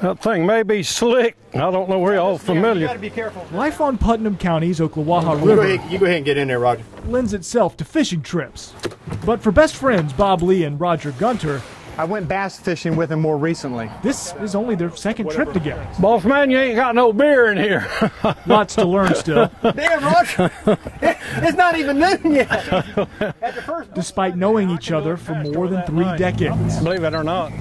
That thing may be slick. I don't know where y'all familiar. You gotta be careful. Life on Putnam County's Ocklawaha River You go ahead and get in there, Roger. lends itself to fishing trips. But for best friends Bob Lee and Roger Gunter, I went bass fishing with him more recently. this is only their second trip together. Boss man, you ain't got no beer in here. Lots to learn still. Damn, Roger! It's not even noon yet. At the first, Despite knowing each other for more than 3 decades. Believe it or not.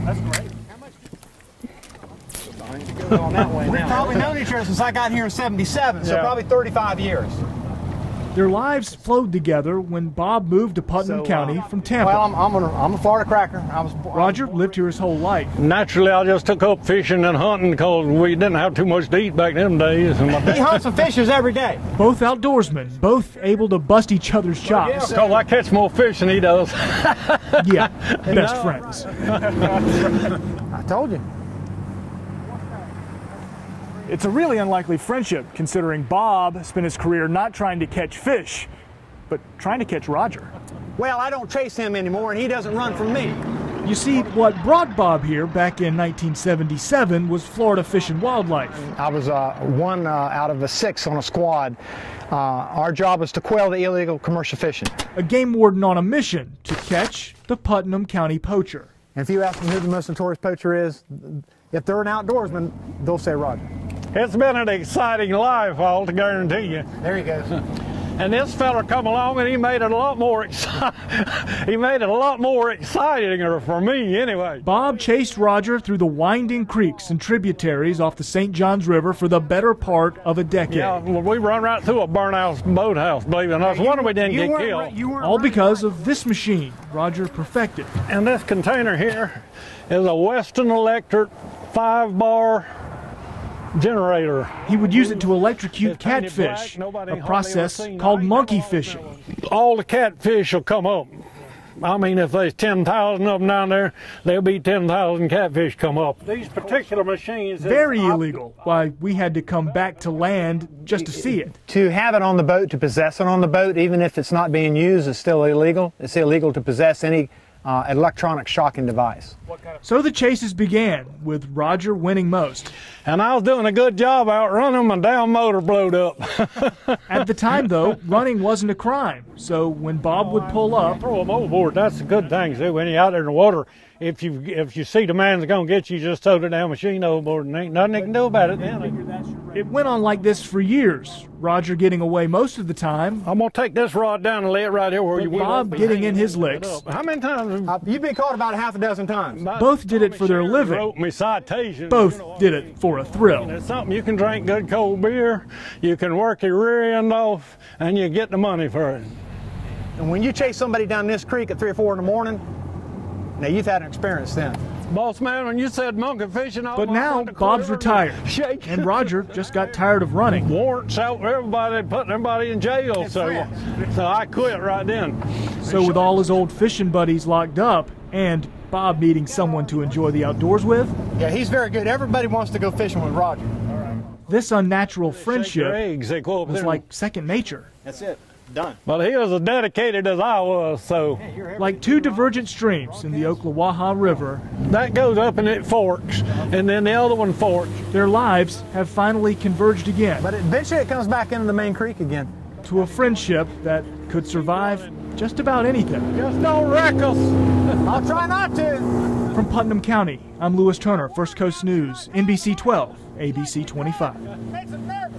we've probably known each other since I got here in '77, so probably 35 years. Their lives flowed together when Bob moved to Putnam County from Tampa. Well, I'm a Florida cracker. Roger lived here his whole life. Naturally, I just took up fishing and hunting because we didn't have too much to eat back in them days. And He hunts and fishes every day. Both outdoorsmen, both able to bust each other's chops. because I catch more fish than he does. Yeah, best friends. I told you. It's a really unlikely friendship, considering Bob spent his career not trying to catch fish, but trying to catch Roger. Well, I don't chase him anymore, and he doesn't run from me. You see, what brought Bob here back in 1977 was Florida Fish and Wildlife. I was one out of the 6 on a squad. Our job was to quell the illegal commercial fishing. A game warden on a mission to catch the Putnam County poacher. And if you ask them who the most notorious poacher is, if they're an outdoorsman, they'll say Roger. It's been an exciting life, I'll guarantee you. There he goes. And this fella come along and he made it a lot more exciting for me anyway. Bob chased Roger through the winding creeks and tributaries off the St. Johns River for the better part of a decade. Yeah, well, we run right through a burnt-out boathouse, believe it or not. It's wonder we didn't get killed. All because of this machine Roger perfected. And this container here is a Western Electric 5-bar generator. He would use it to electrocute It's painted catfish, black. Nobody a hardly process ever seen called that. monkey fishing. All the catfish will come up. I mean, if there's 10,000 of them down there, there'll be 10,000 catfish come up. These particular machines... Very illegal. Why, we had to come back to land just to see it. To have it on the boat, to possess it on the boat, even if it's not being used, is still illegal. It's illegal to possess any electronic shocking device. So the chases began, with Roger winning most. And I was doing a good job outrunning my damn motor blowed up. At the time, though, running wasn't a crime. So when Bob would pull up, Throw them overboard. That's a good thing, too. When you're out there in the water, if you see the man's going to get you, just throw the damn machine overboard and ain't nothing they can do about it then. it went on like this for years. Roger getting away most of the time, I'm going to take this rod down and lay it right here where you will. Bob getting in his licks. How many times? You've been caught about half a dozen times. Both did it for their Wrote living. me citations. Both did it for a thrill. It's something you can drink good cold beer, you can work your rear end off, and you get the money for it. And when you chase somebody down this creek at 3 or 4 in the morning, now you've had an experience then. Boss man, when you said monkey fishing, But now Bob's retired, and Roger just got tired of running. Warrants out for everybody, putting everybody in jail, so I quit right then. So with all his old fishing buddies locked up, and Bob needing someone to enjoy the outdoors with, Yeah, he's very good. Everybody wants to go fishing with Roger. this unnatural Shake your friendship eggs, they go up was there. like second nature. That's it. Done. But he was as dedicated as I was, so Like 2 divergent streams in the Ocklawaha River, that goes up and it forks, and then the other one forks. their lives have finally converged again But eventually it comes back into the main creek again. to a friendship that could survive just about anything. Just don't wreck us. I'll try not to. From Putnam County, I'm Lewis Turner, First Coast News, NBC 12, ABC 25. Makes it nervous.